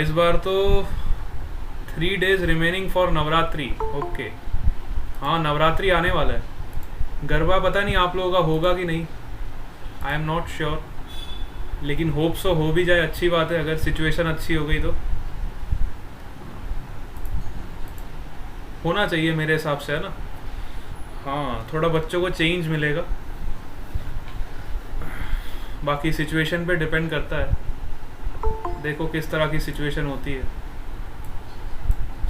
इस बार तो 3 days remaining for Navratri. Okay, हाँ नवरात्रि आने वाला है। गरबा पता नहीं आप लोगों का होगा कि नहीं, आई एम नॉट श्योर, लेकिन होप सो हो भी जाए, अच्छी बात है अगर सिचुएशन अच्छी हो गई तो। होना चाहिए मेरे हिसाब से, है ना। हाँ, थोड़ा बच्चों को चेंज मिलेगा, बाकी सिचुएशन पे डिपेंड करता है। देखो किस तरह की सिचुएशन होती है।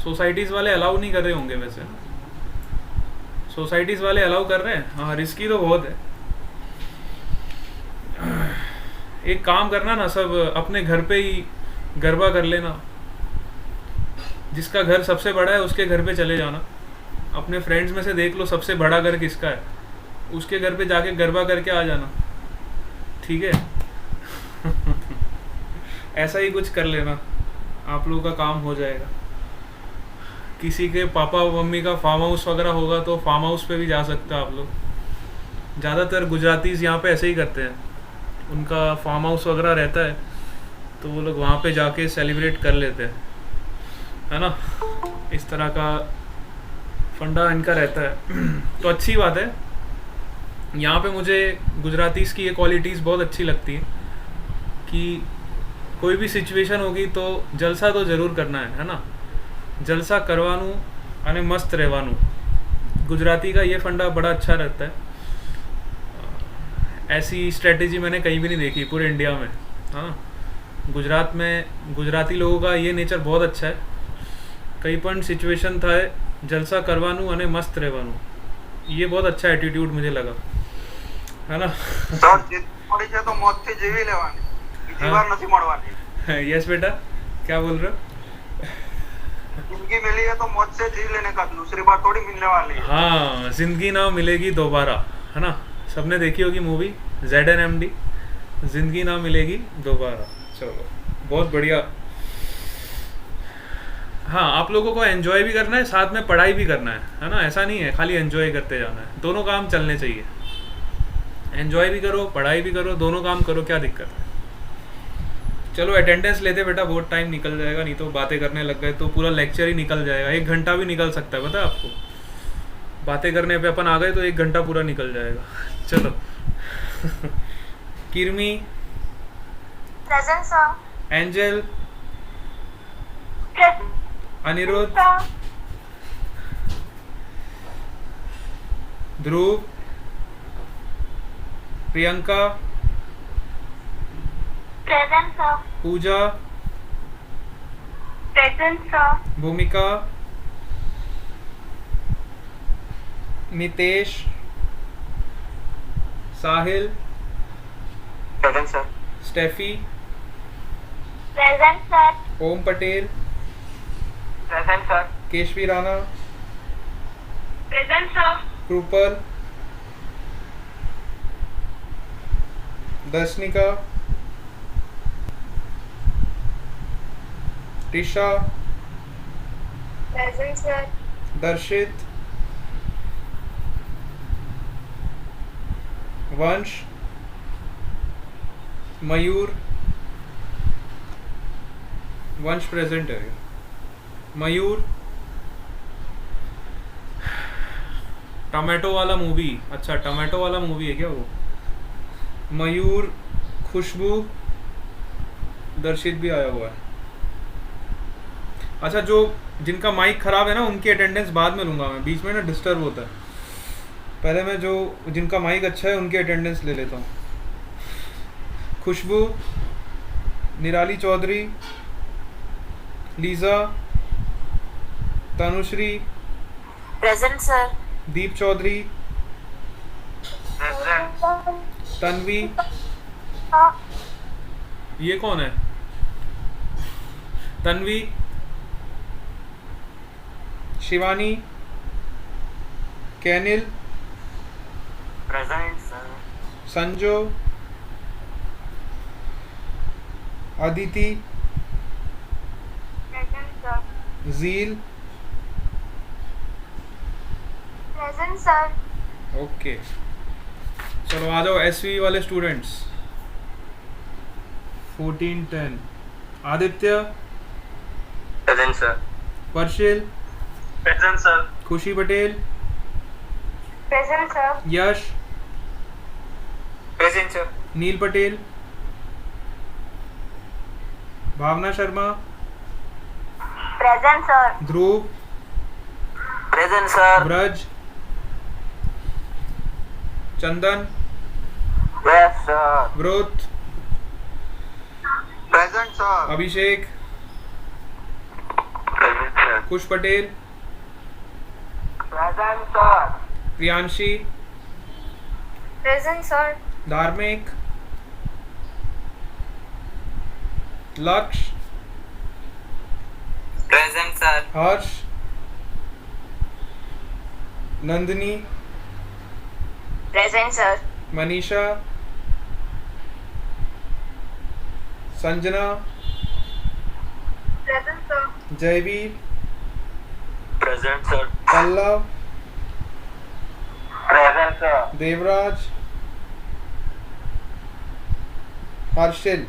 सोसाइटीज़ वाले अलाउ नहीं कर रहे होंगे वैसे, सोसाइटीज़ वाले अलाउ कर रहे हैं। हाँ, रिस्की तो बहुत है। एक काम करना ना, सब अपने घर पे ही गरबा कर लेना। जिसका घर सबसे बड़ा है उसके घर पे चले जाना, अपने फ्रेंड्स में से देख लो सबसे बड़ा घर किसका है, उसके घर पे जाके गरबा करके आ जाना, ठीक है। ऐसा ही कुछ कर लेना, आप लोगों का काम हो जाएगा। किसी के पापा मम्मी का फार्म हाउस वगैरह होगा तो फार्म हाउस पे भी जा सकते हो आप लोग। ज़्यादातर गुजरातीज़ यहाँ पे ऐसे ही करते हैं, उनका फार्म हाउस वगैरह रहता है तो वो लोग वहाँ पे जाके सेलिब्रेट कर लेते हैं, है ना। इस तरह का फंडा इनका रहता है। तो अच्छी बात है। यहाँ पे मुझे गुजरातीज़ की ये क्वालिटीज़ बहुत अच्छी लगती हैं कि कोई भी सिचुएशन होगी तो जलसा तो ज़रूर करना है ना। जलसा करवानू अने मस्त रहवानू, गुजराती का ये फंडा बड़ा अच्छा रहता है। ऐसी स्ट्रेटेजी मैंने कहीं भी नहीं देखी पूरे इंडिया में, हाँ। गुजरात में गुजराती लोगों का ये नेचर बहुत अच्छा है। कई पण सिचुएशन था जलसा करवानू अने मस्त रहवानू, ये बहुत अच्छा एटीट्यूड मुझे लगा, है ना। सर जिद पड़ी છે तो मौत થી જીવી લેવાની, બીજી વાર નથી મળવાની। यस बेटा, क्या बोल रहे हो? जिंदगी मिली है तो मौत से जी लेने का, दूसरी बार थोड़ी मिलने वाली है। हाँ, जिंदगी ना मिलेगी दोबारा, है ना। सबने देखी होगी मूवी ZNMD, जिंदगी ना मिलेगी दोबारा। चलो बहुत बढ़िया। हाँ, आप लोगों को एंजॉय भी करना है, साथ में पढ़ाई भी करना है ना। ऐसा नहीं है खाली एंजॉय करते जाना है, दोनों काम चलने चाहिए। एंजॉय भी करो, पढ़ाई भी करो, दोनों काम करो, क्या दिक्कत है। चलो अटेंडेंस लेते बेटा, बहुत टाइम निकल जाएगा, नहीं तो बातें करने लग गए तो पूरा लेक्चर ही निकल जाएगा। 1 घंटा भी निकल सकता है, पता है आपको। बातें करने पे अपन आ गए तो 1 घंटा पूरा निकल जाएगा। चलो। Kirmi, present sir. Angel, Aniruddh, Dhruv, Priyanka, present sir. Puja, present sir. Bhumika, Nitesh, Sahil, present sir. Stephy, present sir. Om Patel, present sir. Keshavi Rana, present sir. Kripal, Darshanika, Tisha, present sir. Darshit, Vansh, Mayur, Vansh present है, मयूर, टमाटो वाला मूवी, अच्छा टमाटो वाला मूवी है क्या वो। मयूर, खुशबू, दर्शित भी आया हुआ है। अच्छा, जो जिनका माइक खराब है ना उनकी अटेंडेंस बाद में लूँगा मैं, बीच में ना डिस्टर्ब होता है। पहले मैं जो जिनका माइक अच्छा है उनकी अटेंडेंस ले लेता हूँ। Khushbu, Nirali Chaudhary, Liza, Tanushree, present sir. Deep Chaudhary, present. Tanvi, ये कौन है? Tanvi, Shivani, Kainil, present sir. Sanjo, Aditi, present sir. Jeel, present sir. Okay. चलो आ जाओ एसवी वाले students. 14-10, Aditya, present sir. Varshil, present sir. Khushi Patel, present sir. Yash, present sir. Neel Patel, Bhavna Sharma, present sir. Dhruv, present sir. Braj, Chandan, yes sir. Vrat, present sir. Abhishek, present sir. Kush Patel, present sir. Priyanshi, present sir. Dharmik, Lakshya, present sir. Harsh, Nandini, present sir. Manisha, Sanjana, present sir. Jayveer, present sir. Pallav, present sir. Devraj, Harshil.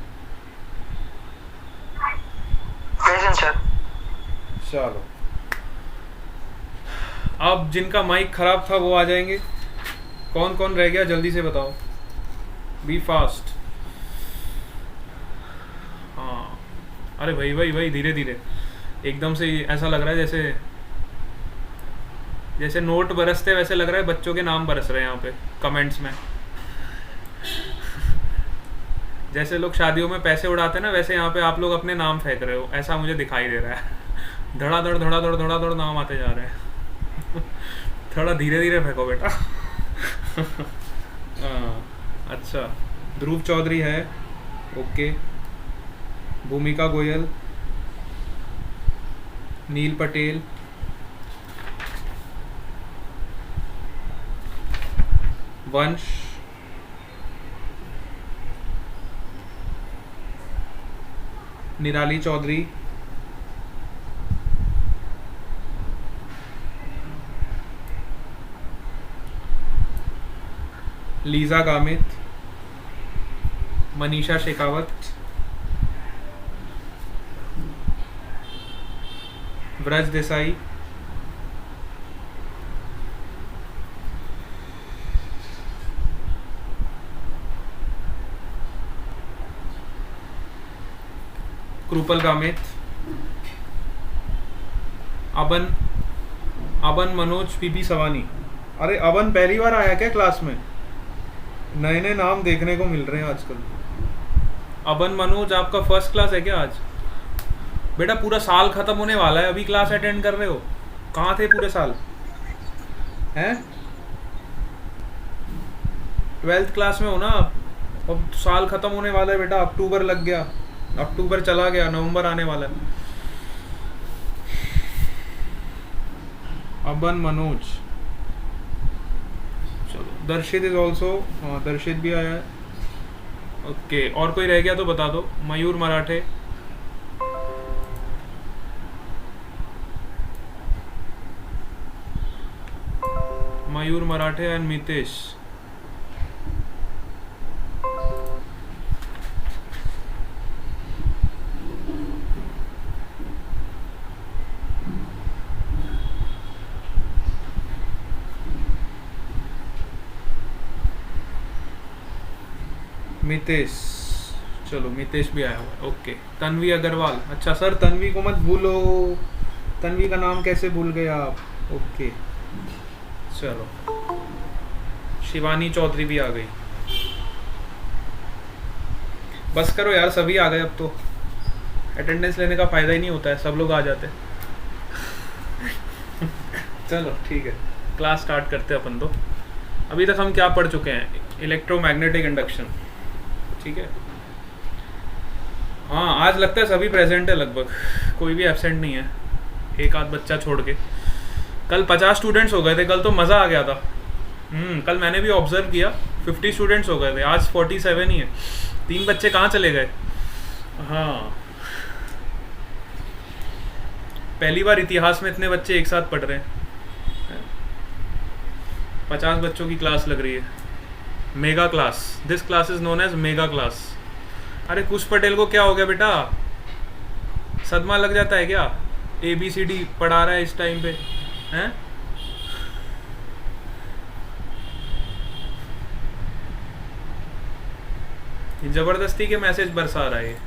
Present sir. चलो, अब जिनका mic खराब था वो आ जाएंगे। कौन कौन रह गया जल्दी से बताओ, बी फास्ट। हाँ, अरे भाई भाई भाई, धीरे धीरे, एकदम से ऐसा लग रहा है जैसे जैसे नोट बरसते वैसे लग रहा है बच्चों के नाम बरस रहे हैं यहाँ पे कमेंट्स में। जैसे लोग शादियों में पैसे उड़ाते हैं ना, वैसे यहाँ पे आप लोग अपने नाम फेंक रहे हो, ऐसा मुझे दिखाई दे रहा है। धड़ाधड़ नाम आते जा रहे हैं। थोड़ा धीरे धीरे फेंको बेटा। अच्छा, ध्रुव चौधरी है, ओके। भूमिका गोयल, नील पटेल, वंश, निराली चौधरी, लीजा गामित, मनीषा शेखावत, ब्रज देसाई, कृपल गामित, अबन मनोज, पीपी सवानी। अरे अबन पहली बार आया क्या क्लास में? नए नए नाम देखने को मिल रहे हैं आजकल। अबन मनोज, आपका फर्स्ट क्लास है क्या आज? बेटा पूरा साल खत्म होने वाला है, अभी क्लास अटेंड कर रहे हो? कहाँ थे पूरे साल? हैं? 12th क्लास में हो ना आप? अब साल खत्म होने वाला है बेटा, अक्टूबर लग गया, अक्टूबर चला गया, नवंबर आने वाला है। अबन मनोज, चलो। दर्शित इज ऑल्सो, हाँ दर्शित भी आया है, ओके। और कोई रह गया तो बता दो। मयूर मराठे, मयूर मराठे एंड मितेश। मितेश, चलो मितेश भी आया हुआ है, ओके। तन्वी अग्रवाल, अच्छा सर तन्वी को मत भूलो, तन्वी का नाम कैसे भूल गए आप? ओके चलो। शिवानी चौधरी भी आ गई। बस करो यार, सभी आ गए अब तो। अटेंडेंस लेने का फ़ायदा ही नहीं होता है, सब लोग आ जाते। चलो ठीक है, क्लास स्टार्ट करते हैं अपन तो। अभी तक हम क्या पढ़ चुके हैं? इलेक्ट्रोमैग्नेटिक इंडक्शन, ठीक है। हाँ आज लगता है सभी प्रेजेंट है लगभग, कोई भी एब्सेंट नहीं है, एक आध बच्चा छोड़ के। कल 50 स्टूडेंट्स हो गए थे, कल तो मज़ा आ गया था। कल मैंने भी ऑब्जर्व किया, 50 स्टूडेंट्स हो गए थे, आज 47 ही है। 3 बच्चे कहाँ चले गए? हाँ, पहली बार इतिहास में इतने बच्चे एक साथ पढ़ रहे हैं। 50 बच्चों की क्लास लग रही है, mega class. This class is known as mega class. अरे कुश पटेल को क्या हो गया बेटा? सदमा लग जाता है क्या? ABCD पढ़ा रहा है इस टाइम पे, हैं? जबरदस्ती के मैसेज बरसा रहा है ये।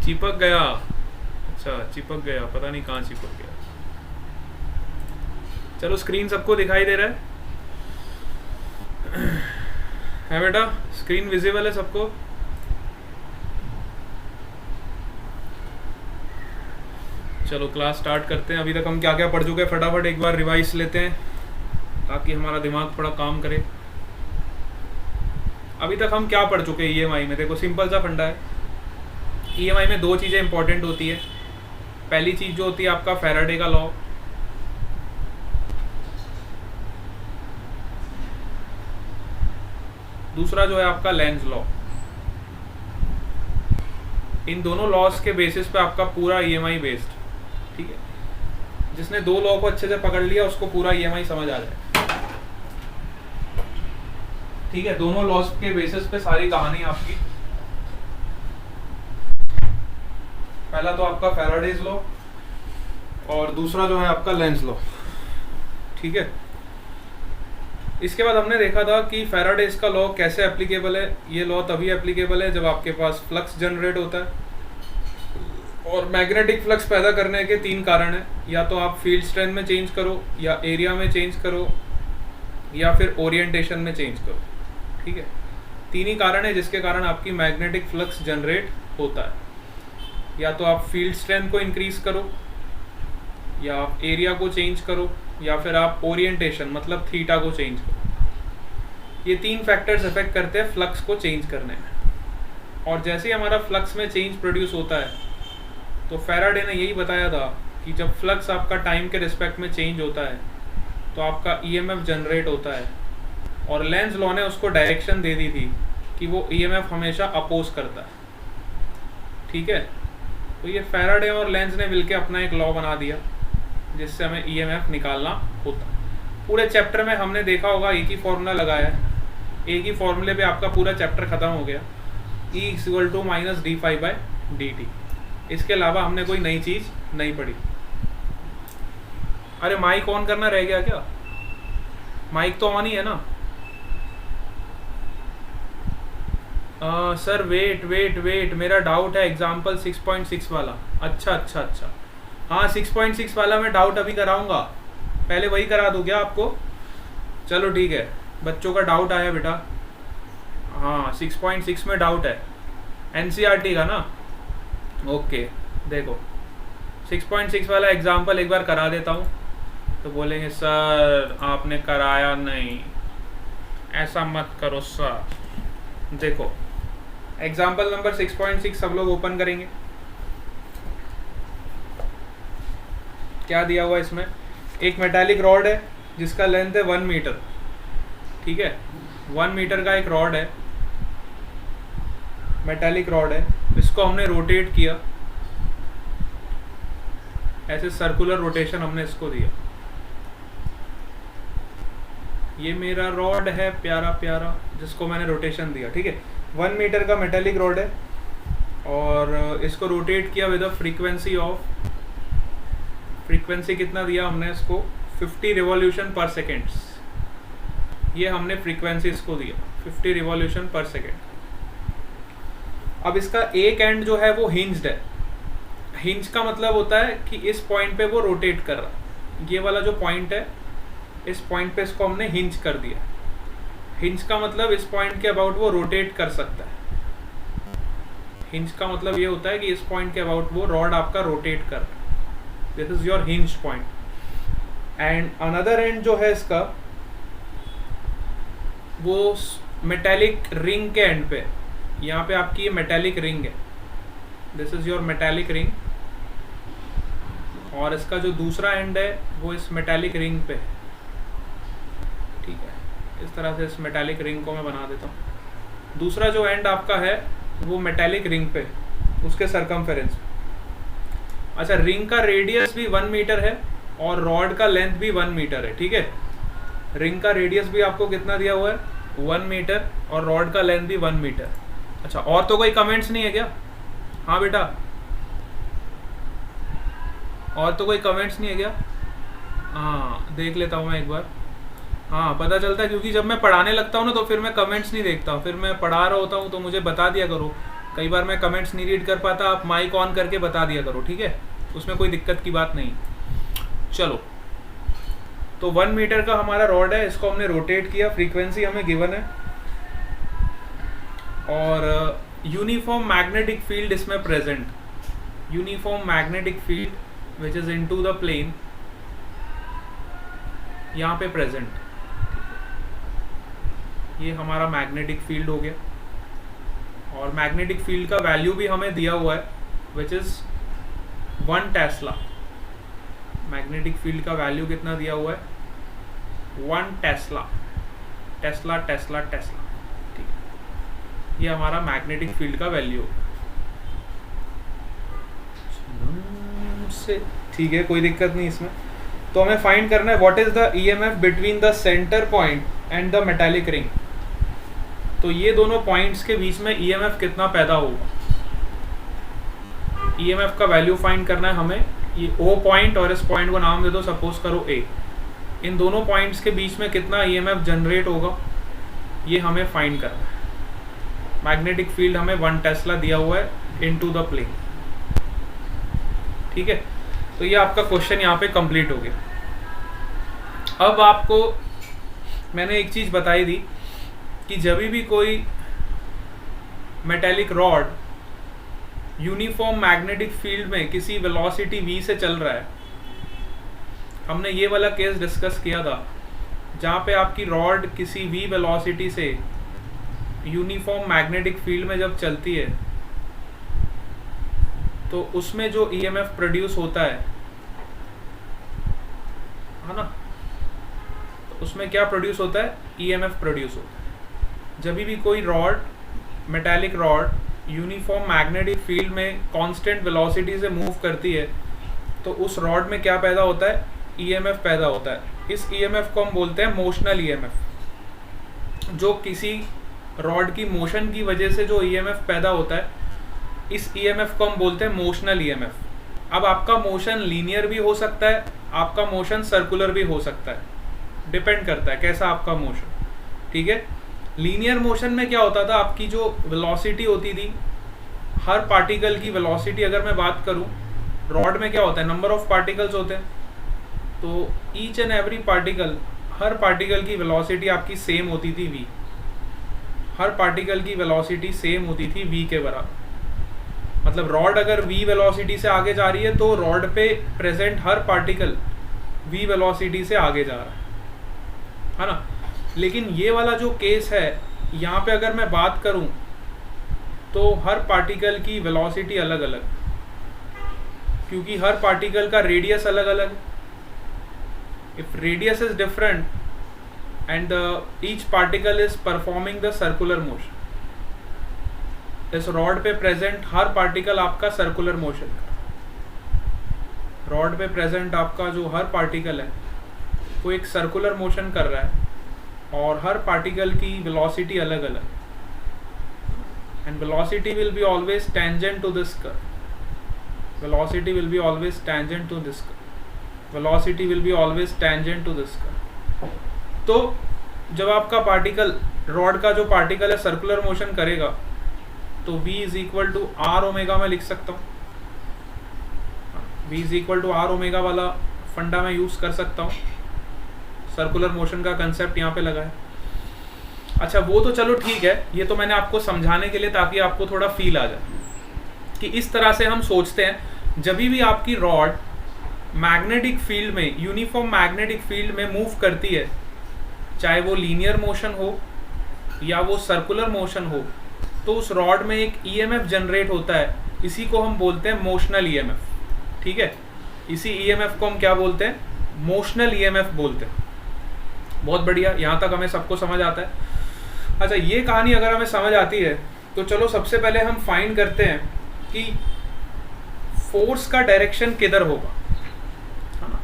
चिपक गया, अच्छा चिपक गया, पता नहीं कहाँ चिपक गया। चलो स्क्रीन सबको दिखाई दे रहा है बेटा? स्क्रीन विजिबल है सबको? चलो क्लास स्टार्ट करते हैं। अभी तक हम क्या क्या पढ़ चुके हैं फटाफट एक बार रिवाइज लेते हैं ताकि हमारा दिमाग थोड़ा काम करे। अभी तक हम क्या पढ़ चुके हैं EMI में? देखो सिंपल सा फंडा है। EMI में दो चीज़ें इंपॉर्टेंट होती है। पहली चीज़ जो होती है आपका फैराडे का लॉ, दूसरा जो है आपका लेंज लॉ। इन दोनों लॉस के बेसिस पे आपका पूरा EMI बेस्ड, ठीक है? जिसने दो लॉ को अच्छे से पकड़ लिया उसको पूरा EMI समझ आ जाए, ठीक है? दोनों लॉस के बेसिस पे सारी कहानी आपकी। पहला तो आपका फैराडेज लॉ और दूसरा जो है आपका लेंज लॉ, ठीक है? इसके बाद हमने देखा था कि फैराडेज का लॉ कैसे एप्लीकेबल है। ये लॉ तभी एप्लीकेबल है जब आपके पास फ्लक्स जनरेट होता है। और मैग्नेटिक फ्लक्स पैदा करने के तीन कारण हैं। या तो आप फील्ड स्ट्रेंथ में चेंज करो, या एरिया में चेंज करो, या फिर ओरिएंटेशन में चेंज करो, ठीक है? तीन ही कारण है जिसके कारण आपकी मैग्नेटिक फ्लक्स जनरेट होता है। या तो आप फील्ड स्ट्रेंथ को इंक्रीज करो, या आप एरिया को चेंज करो, या फिर आप ओरिएंटेशन मतलब थीटा को चेंज करो। ये तीन फैक्टर्स इफेक्ट करते हैं फ्लक्स को चेंज करने में। और जैसे ही हमारा फ्लक्स में चेंज प्रोड्यूस होता है, तो फैराडे ने यही बताया था कि जब फ्लक्स आपका टाइम के रिस्पेक्ट में चेंज होता है तो आपका EMF जनरेट होता है। और लेंज लॉ ने उसको डायरेक्शन दे दी थी कि वो EMF हमेशा अपोज करता है, ठीक है? तो ये फैराडे और लेंज ने मिलकर अपना एक लॉ बना दिया जिससे हमें EMF निकालना होता है। पूरे चैप्टर में हमने देखा होगा एक ही फॉर्मूला लगाया है, एक ही फॉर्मूले पे आपका पूरा चैप्टर खत्म हो गया, E = -d∅/dt। इसके अलावा हमने कोई नई चीज़ नहीं पढ़ी। अरे माइक ऑन करना रह गया क्या? माइक तो ऑन ही है ना? सर वेट, मेरा डाउट है एग्जाम्पल 6.6 वाला। अच्छा, हाँ 6.6 वाला मैं डाउट अभी कराऊंगा, पहले वही करा दूँ क्या आपको? चलो ठीक है, बच्चों का डाउट आया बेटा। हाँ 6.6 में डाउट है, NCERT का ना? ओके, देखो 6.6 वाला एग्जाम्पल एक बार करा देता हूँ। तो बोलेंगे सर आपने कराया नहीं, ऐसा मत करो सर। देखो एग्जाम्पल नंबर 6.6 सब लोग ओपन करेंगे। क्या दिया हुआ इसमें? एक मेटालिक रॉड है जिसका लेंथ है 1 मीटर, ठीक है? 1 मीटर का एक रॉड है, मेटालिक रॉड है। इसको हमने रोटेट किया, ऐसे सर्कुलर रोटेशन हमने इसको दिया। ये मेरा रॉड है प्यारा प्यारा जिसको मैंने रोटेशन दिया, ठीक है? 1 मीटर का मेटालिक रॉड है और इसको रोटेट किया विद अ फ्रीक्वेंसी कितना दिया हमने इसको? 50 रिवॉल्यूशन पर सेकेंड। ये हमने फ्रीक्वेंसी इसको दिया 50 रिवॉल्यूशन पर सेकेंड। अब इसका एक एंड जो है वो हिंज्ड है। हिंज का मतलब होता है कि इस पॉइंट पे वो रोटेट कर रहा है। ये वाला जो पॉइंट है, इस पॉइंट पे इसको हमने हिंज कर दिया। हिंज का मतलब इस पॉइंट के अबाउट वो रोटेट कर सकता है। हिंज का मतलब ये होता है कि इस पॉइंट के अबाउट वो रॉड आपका रोटेट कर रहा है। This is your hinge point. And another and जो है इसका, वो मेटेलिक रिंग के एंड पे, यहाँ पे आपकी ये मेटेलिक रिंग है, this is your metallic ring. और इसका जो दूसरा एंड है वो इस मेटेलिक रिंग पे, ठीक है? इस तरह से इस मेटेलिक रिंग को मैं बना देता हूँ। दूसरा जो एंड आपका है वो मेटेलिक रिंग पे, उसके सरकमफेरेंस। अच्छा, रिंग का रेडियस भी 1 मीटर है और रॉड का लेंथ भी 1 मीटर है, ठीक है? रिंग का रेडियस भी आपको कितना दिया हुआ है, 1 मीटर, और रॉड का लेंथ भी 1 मीटर। अच्छा, और तो कोई कमेंट्स नहीं है क्या? हाँ बेटा, और तो कोई कमेंट्स नहीं है क्या? हाँ, देख लेता हूँ मैं एक बार। हाँ, पता चलता है, क्योंकि जब मैं पढ़ाने लगता हूँ ना तो फिर मैं कमेंट्स नहीं देखता, फिर मैं पढ़ा रहा होता हूँ तो मुझे बता दिया करो। कई बार मैं कमेंट्स नहीं रीड कर पाता, आप माइक ऑन करके बता दिया करो, ठीक है? उसमें कोई दिक्कत की बात नहीं। चलो, तो 1 मीटर का हमारा रॉड है, इसको हमने रोटेट किया, फ्रीक्वेंसी हमें गिवन है, और यूनिफॉर्म मैग्नेटिक फील्ड इसमें present, uniform magnetic field which is into the plane यहाँ पे प्रेजेंट। ये हमारा मैग्नेटिक फील्ड हो गया, और मैग्नेटिक फील्ड का वैल्यू भी हमें दिया हुआ है which is 1 Tesla. Magnetic field का वैल्यू कितना दिया हुआ है, 1 टेस्ला। टेस्ला टेस्ला टेस्ला, ठीक है, ये हमारा मैग्नेटिक फील्ड का वैल्यू से, ठीक है, कोई दिक्कत नहीं इसमें। तो हमें फाइंड करना है what is the EMF between the centre point and the metallic ring. तो ये दोनों पॉइंट्स के बीच में ईएमएफ कितना पैदा होगा, ईएमएफ का वैल्यू फाइंड करना है हमें। ये ओ पॉइंट और इस पॉइंट को नाम दे दो, सपोज करो ए। इन दोनों पॉइंट्स के बीच में कितना ईएमएफ जनरेट होगा, ये हमें फाइंड करना है। मैग्नेटिक फील्ड हमें 1 टेस्ला दिया हुआ है इनटू द प्लेन, ठीक है। तो ये आपका क्वेश्चन यहाँ पे कंप्लीट हो गया। अब आपको मैंने एक चीज बताई थी कि जब भी कोई metallic rod uniform magnetic field में किसी वेलोसिटी v से चल रहा है, हमने ये वाला केस डिस्कस किया था जहाँ पे आपकी रॉड किसी v वेलोसिटी से यूनिफॉर्म मैग्नेटिक फील्ड में जब चलती है तो उसमें जो ईएमएफ प्रोड्यूस होता है ना, तो उसमें क्या प्रोड्यूस होता है, ईएमएफ प्रोड्यूस होता है। जब भी कोई rod, metallic rod uniform magnetic field में कांस्टेंट वेलोसिटी से मूव करती है तो उस रॉड में क्या पैदा होता है, ईएमएफ पैदा होता है। इस ईएमएफ को हम बोलते हैं मोशनल ईएमएफ। जो किसी रॉड की मोशन की वजह से जो ईएमएफ पैदा होता है, इस ईएमएफ को हम बोलते हैं मोशनल ईएमएफ। अब आपका मोशन लीनियर भी हो सकता है, आपका मोशन सर्कुलर भी हो सकता है, डिपेंड करता है कैसा आपका मोशन, ठीक है। लीनियर मोशन में क्या होता था, आपकी जो वेलोसिटी होती थी, हर पार्टिकल की वेलोसिटी, अगर मैं बात करूं, रॉड में क्या होता है, नंबर ऑफ पार्टिकल्स होते हैं, तो each and every particle, her particle की वेलोसिटी आपकी सेम होती थी v। हर पार्टिकल की वेलोसिटी सेम होती थी v के बराबर। मतलब रॉड अगर v वेलोसिटी से आगे जा रही है तो रॉड पे प्रेजेंट हर पार्टिकल v वेलोसिटी से आगे जा रहा है ना। लेकिन ये वाला जो केस है, यहाँ पे अगर मैं बात करूँ तो हर पार्टिकल की वेलोसिटी अलग अलग, क्योंकि हर पार्टिकल का रेडियस अलग अलग। If radius is different and each particle is performing the circular motion, इस रॉड पे प्रेजेंट हर पार्टिकल आपका सर्कुलर मोशन कर, रॉड पे प्रेजेंट आपका जो हर पार्टिकल है वो एक सर्कुलर मोशन कर रहा है, और हर पार्टिकल की वेलोसिटी अलग अलग, and velocity will be always tangent to this curve. Velocity will be always tangent to this curve. Velocity will be always tangent to this curve. तो जब आपका पार्टिकल, रॉड का जो पार्टिकल है सर्कुलर मोशन करेगा तो v is equal to R omega में लिख सकता हूँ। v is equal to R omega वाला फंडा मैं यूज कर सकता हूँ, सर्कुलर मोशन का कंसेप्ट यहाँ पे लगा है। अच्छा, वो तो चलो ठीक है, ये तो मैंने आपको समझाने के लिए, ताकि आपको थोड़ा फील आ जाए कि इस तरह से हम सोचते हैं। जब भी आपकी रॉड मैग्नेटिक फील्ड में, यूनिफॉर्म मैग्नेटिक फील्ड में मूव करती है, चाहे वो लीनियर मोशन हो या वो सर्कुलर मोशन हो, तो उस रॉड में एक ईएमएफ जनरेट होता है। इसी को हम बोलते हैं मोशनल ईएमएफ, ठीक है। इसी ईएमएफ को हम क्या बोलते हैं, मोशनल ईएमएफ बोलते हैं। बहुत बढ़िया, यहाँ तक हमें सबको समझ आता है। अच्छा, ये कहानी अगर हमें समझ आती है तो चलो सबसे पहले हम फाइंड करते हैं कि फोर्स का डायरेक्शन किधर होगा, है ना।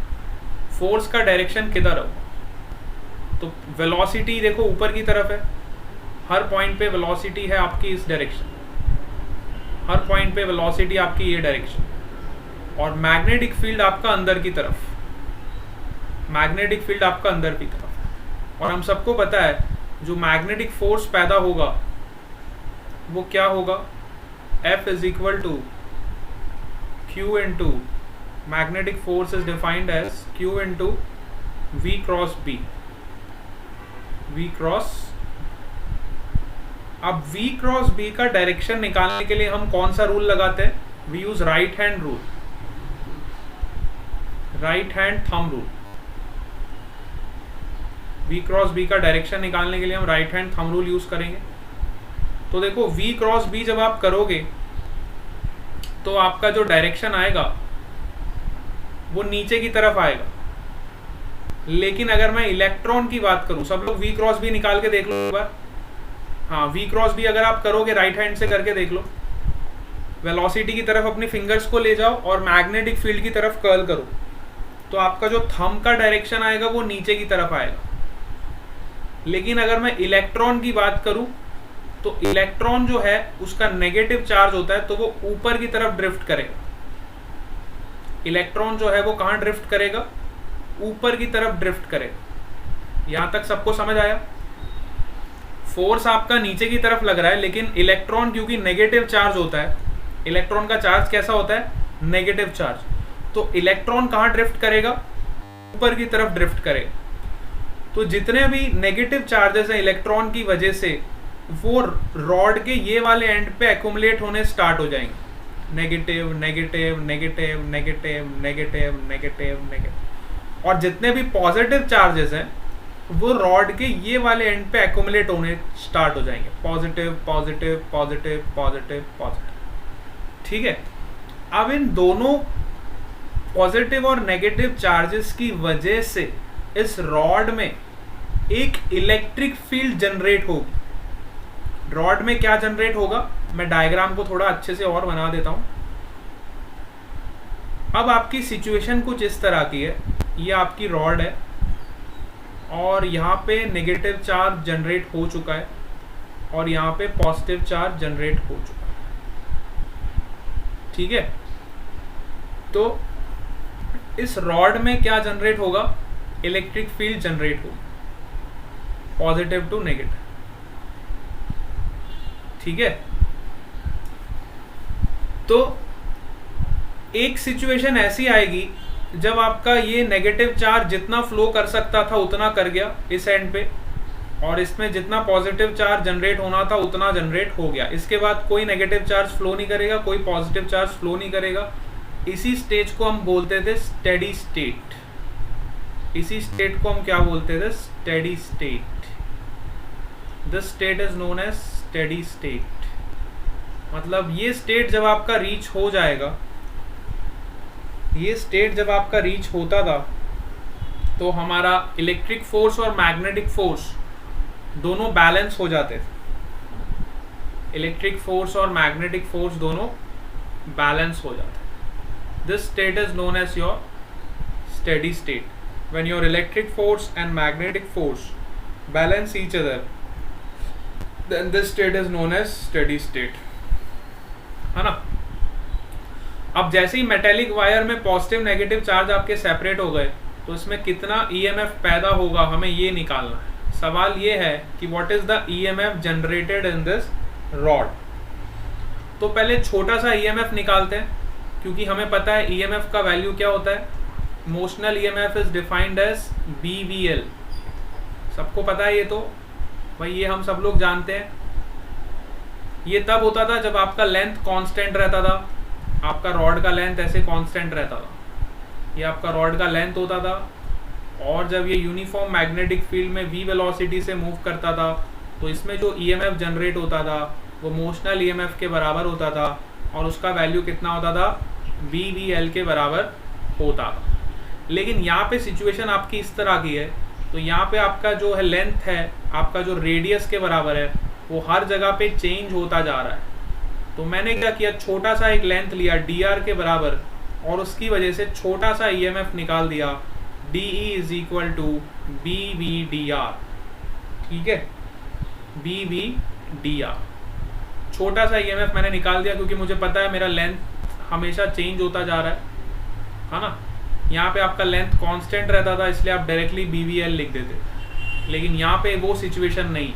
फोर्स का डायरेक्शन किधर होगा। तो वेलोसिटी देखो ऊपर की तरफ है, हर पॉइंट पे वेलोसिटी है आपकी इस डायरेक्शन, हर पॉइंट पे वेलोसिटी आपकी ये डायरेक्शन, और मैग्नेटिक फील्ड आपका अंदर की तरफ, मैग्नेटिक फील्ड आपका अंदर की तरफ। और हम सबको पता है जो मैग्नेटिक फोर्स पैदा होगा वो क्या होगा, F is equal to Q into, magnetic force is defined as Q into V cross B, V cross. अब V क्रॉस B का डायरेक्शन निकालने के लिए हम कौन सा रूल लगाते हैं, we use right hand rule, right hand thumb rule. V cross B का डायरेक्शन निकालने के लिए हम right hand thumb rule use करेंगे। तो देखो V क्रॉस B जब आप करोगे तो आपका जो डायरेक्शन आएगा वो नीचे की तरफ आएगा। लेकिन अगर मैं इलेक्ट्रॉन की बात करूं, सब लोग V क्रॉस B निकाल के देख लो एक बार। हाँ, V क्रॉस B अगर आप करोगे राइट हैंड से करके देख लो, वेलोसिटी की तरफ अपनी फिंगर्स को ले जाओ और मैग्नेटिक फील्ड की तरफ कर्ल करो, तो आपका जो थंब का डायरेक्शन आएगा वो नीचे की तरफ आएगा। लेकिन अगर मैं इलेक्ट्रॉन की बात करूं तो इलेक्ट्रॉन जो है उसका नेगेटिव चार्ज होता है तो वो ऊपर की तरफ ड्रिफ्ट करेगा। इलेक्ट्रॉन जो है वो कहां ड्रिफ्ट करेगा, ऊपर की तरफ ड्रिफ्ट करेगा। यहां तक सबको समझ आया? फोर्स आपका नीचे की तरफ लग रहा है, लेकिन इलेक्ट्रॉन क्योंकि नेगेटिव चार्ज होता है, इलेक्ट्रॉन का चार्ज कैसा होता है, नेगेटिव चार्ज, तो इलेक्ट्रॉन कहां ड्रिफ्ट करेगा, ऊपर की तरफ ड्रिफ्ट करेगा। तो जितने भी नेगेटिव चार्जेस हैं इलेक्ट्रॉन की वजह से, वो रॉड के ये वाले एंड पे एक्यूमुलेट होने स्टार्ट हो जाएंगे, negative negative negative negative negative negative negative. और जितने भी पॉजिटिव चार्जेस हैं वो रॉड के ये वाले एंड पे एक्यूमुलेट होने स्टार्ट हो जाएंगे, positive positive positive positive positive. ठीक है, अब इन दोनों पॉजिटिव और नेगेटिव चार्जेस की वजह से इस रॉड में एक इलेक्ट्रिक फील्ड जनरेट होगी। रॉड में क्या जनरेट होगा, मैं डायग्राम को थोड़ा अच्छे से और बना देता हूं। अब आपकी सिचुएशन कुछ इस तरह की है, ये आपकी रॉड है और यहाँ पे नेगेटिव चार्ज जनरेट हो चुका है और यहाँ पे पॉजिटिव चार्ज जनरेट हो चुका है। ठीक है, तो इस रॉड में क्या जनरेट होगा, इलेक्ट्रिक फील्ड जनरेट होगी, पॉजिटिव टू नेगेटिव। ठीक है, तो एक सिचुएशन ऐसी आएगी जब आपका ये नेगेटिव चार्ज जितना फ्लो कर सकता था उतना कर गया इस एंड पे, और इसमें जितना पॉजिटिव चार्ज जनरेट होना था उतना जनरेट हो गया। इसके बाद कोई नेगेटिव चार्ज फ्लो नहीं करेगा, कोई पॉजिटिव चार्ज फ्लो नहीं करेगा। इसी स्टेज को हम बोलते थे स्टेडी स्टेट। इसी स्टेट को हम क्या बोलते थे, steady state. This state is known as steady state. मतलब ये स्टेट जब आपका रीच हो जाएगा, ये स्टेट जब आपका रीच होता था तो हमारा इलेक्ट्रिक फोर्स और मैग्नेटिक फोर्स दोनों बैलेंस हो जाते थे। इलेक्ट्रिक फोर्स और मैग्नेटिक फोर्स दोनों बैलेंस हो जाते हैं। This state is known as your steady state. When your electric force and magnetic force balance each other, then this state is known as steady state, है ना। अब जैसे ही मेटेलिक वायर में पॉजिटिव नेगेटिव चार्ज आपके separate हो गए तो इसमें कितना ईएमएफ पैदा होगा हमें ये निकालना है। सवाल ये है कि what is the EMF generated in this rod. तो पहले छोटा सा ईएमएफ निकालते हैं, क्योंकि हमें पता है ईएमएफ का वैल्यू क्या होता है। Motional EMF is defined as BVL, सबको पता है ये, तो भाई ये हम सब लोग जानते हैं। ये तब होता था जब आपका लेंथ कांस्टेंट रहता था, आपका रॉड का लेंथ ऐसे कांस्टेंट रहता था, ये आपका रॉड का लेंथ होता था। और जब ये यूनिफॉर्म मैग्नेटिक फील्ड में v वेलोसिटी से मूव करता था तो इसमें जो ईएमएफ जनरेट होता था वो मोशनल ईएमएफ के बराबर होता था, और उसका वैल्यू कितना होता था, BVL के बराबर होता था। लेकिन यहाँ पे सिचुएशन आपकी इस तरह की है, तो यहाँ पे आपका जो है लेंथ है, आपका जो रेडियस के बराबर है, वो हर जगह पे चेंज होता जा रहा है। तो मैंने क्या किया, छोटा सा एक लेंथ लिया dr के बराबर, और उसकी वजह से छोटा सा ईएमएफ निकाल दिया D E is equal to B V D R, ठीक है, बी वी डी आर। छोटा सा ईएमएफ मैंने निकाल दिया क्योंकि मुझे पता है मेरा लेंथ हमेशा चेंज होता जा रहा है ना। यहाँ पे आपका लेंथ कांस्टेंट रहता था इसलिए आप डायरेक्टली बी वी एल लिख देते, लेकिन यहाँ पे वो सिचुएशन नहीं।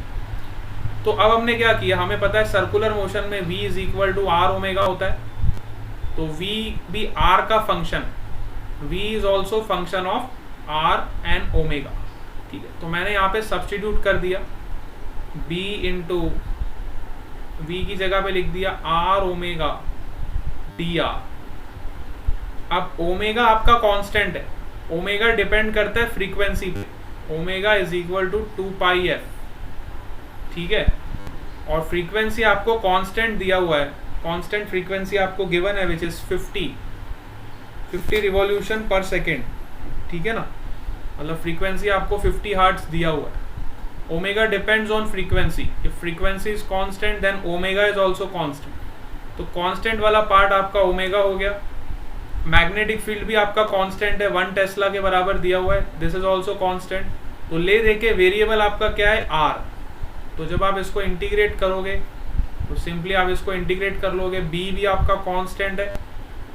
तो अब हमने क्या किया, हमें पता है सर्कुलर मोशन में v is equal to R omega होता है, तो v भी r का function, v is also function of r and omega, ठीक है। तो मैंने यहाँ पे सब्स्टिट्यूट कर दिया, b इंटू वी की जगह पे लिख दिया r ओमेगा डी आर। अब ओमेगा आपका कांस्टेंट है, ओमेगा डिपेंड करता है फ्रीक्वेंसी पे, omega is equal to 2πf, ठीक है। और फ्रीक्वेंसी आपको कांस्टेंट दिया हुआ है, कांस्टेंट फ्रीक्वेंसी आपको गिवन है विच इज 50 रिवॉल्यूशन पर सेकेंड, ठीक है ना, मतलब फ्रीक्वेंसी आपको 50 हर्ट्ज दिया हुआ है। Omega depends on frequency, if frequency is constant then omega is also constant, तो कांस्टेंट वाला पार्ट आपका ओमेगा हो गया। मैग्नेटिक फील्ड भी आपका कांस्टेंट है, 1 टेस्ला के बराबर दिया हुआ है, दिस इज आल्सो कांस्टेंट। तो ले देके वेरिएबल आपका क्या है, आर। तो जब आप इसको इंटीग्रेट करोगे तो सिंपली आप इसको इंटीग्रेट कर लोगे, बी भी आपका कांस्टेंट है,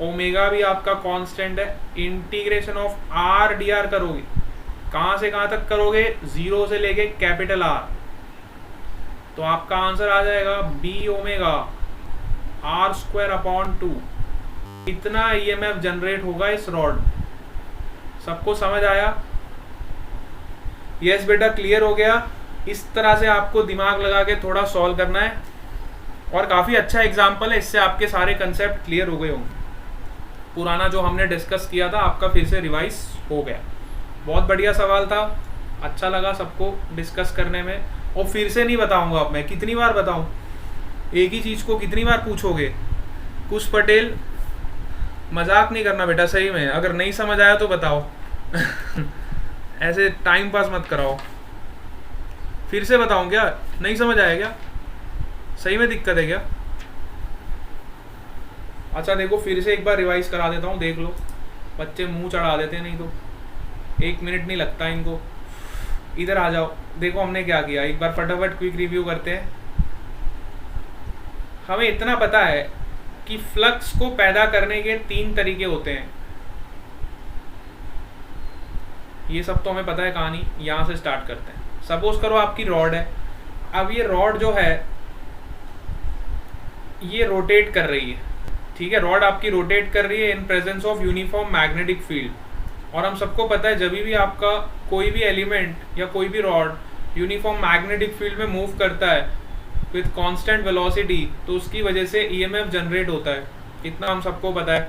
ओमेगा भी आपका कांस्टेंट है, integration of R D R करोगे, कहाँ से कहाँ तक करोगे, 0 से लेके कैपिटल आर, तो आपका आंसर आ जाएगा B omega R square upon 2। इतना ईएमएफ जनरेट होगा इस रॉड। सबको समझ आया? यस बेटा, क्लियर हो गया। इस तरह से आपको दिमाग लगा के थोड़ा सॉल्व करना है, और काफ़ी अच्छा एग्जाम्पल है, इससे आपके सारे कंसेप्ट क्लियर हो गए होंगे। पुराना जो हमने डिस्कस किया था आपका फिर से रिवाइज हो गया। बहुत बढ़िया सवाल था, अच्छा लगा सबको डिस्कस करने में। और फिर से नहीं बताऊंगा, अब मैं कितनी बार बताऊं, एक ही चीज़ को कितनी बार पूछोगे। कुश पटेल, मजाक नहीं करना बेटा, सही में, अगर नहीं समझ आया तो बताओ ऐसे टाइम पास मत कराओ। फिर से बताऊं क्या, नहीं समझ आया क्या, सही में दिक्कत है क्या? अच्छा देखो, फिर से एक बार रिवाइज करा देता हूँ, देख लो। बच्चे मुंह चढ़ा देते हैं, नहीं तो 1 मिनट नहीं लगता इनको। इधर आ जाओ, देखो हमने क्या किया, एक बार फटाफट क्विक रिव्यू करते हैं। हमें इतना पता है कि फ्लक्स को पैदा करने के 3 तरीके होते हैं। ये सब तो हमें पता है कहानी। यहाँ से स्टार्ट करते हैं। सपोज करो आपकी रॉड है, अब ये रॉड जो है ये रोटेट कर रही है, ठीक है, रॉड आपकी रोटेट कर रही है in presence of uniform magnetic field. और हम सबको पता है जब भी आपका कोई भी एलिमेंट या कोई भी रॉड यूनिफॉर्म मैग्नेटिक फील्ड में मूव करता है विथ कांस्टेंट वेलोसिटी, तो उसकी वजह से ईएमएफ जनरेट होता है। इतना हम सबको पता है।